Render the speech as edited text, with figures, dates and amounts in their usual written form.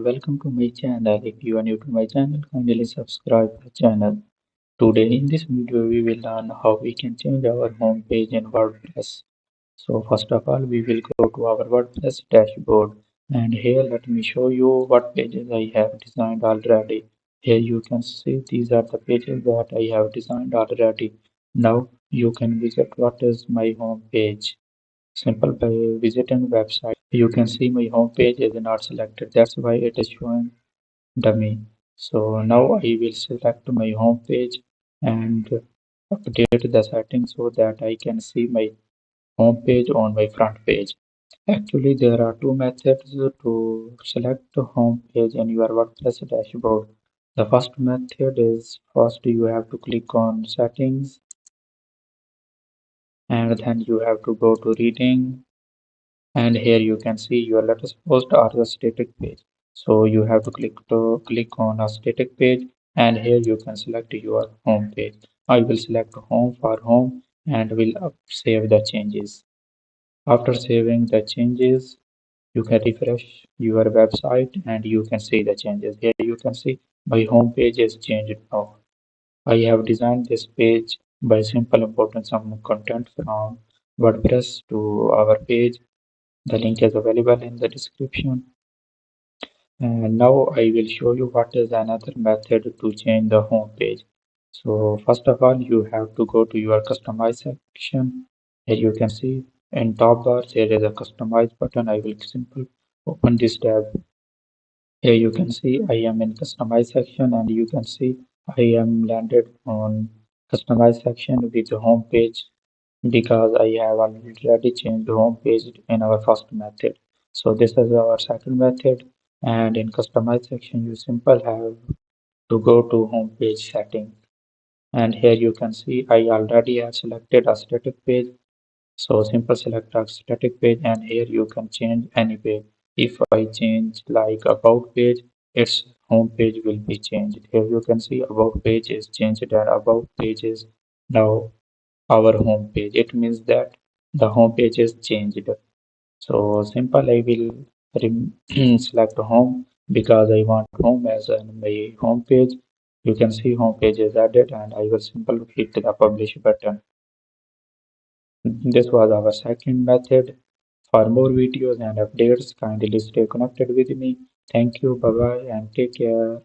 welcome to my channel. If you are new to my channel, kindly subscribe my channel. Today in this video we will learn how we can change our home page in WordPress. So first of all we will go to our WordPress dashboard, and here let me show you what pages I have designed already. Here you can see these are the pages that I have designed already. Now you can visit what is my home page. Simple by visiting website. You can see my home page is not selected. That's why it is showing dummy. So now I will select my home page and update the settings so that I can see my home page on my front page. Actually, there are two methods to select the home page in your WordPress dashboard. The first method is first you have to click on settings, and then you have to go to reading, and here you can see your latest post or the static page. So you have to click on a static page, and here you can select your home page. I will select home for home and will save the changes. After saving the changes, you can refresh your website and you can see the changes. Here you can see my home page is changed now. I have designed this page by simply importing some content from WordPress to our page. The link is available in the description. And now I will show you what is another method to change the home page. So first of all, you have to go to your customize section. Here you can see in top bar there is a customize button. I will simply open this tab. Here you can see I am in customize section, and you can see I am landed on customize section with the home page because I have already changed the home page in our first method. So this is our second method, and in customize section you simply have to go to home page setting, and here you can see I already have selected a static page. So simple select a static page, and here you can change any page. If I change like about page, its home page will be changed. Here you can see about page is changed and about page is now our home page. It means that the home page is changed. So simple I will select home because I want home as my home page. You can see home page is added, and I will simply hit the publish button. This was our second method. For more videos and updates, kindly stay connected with me. Thank you, bye bye, and take care.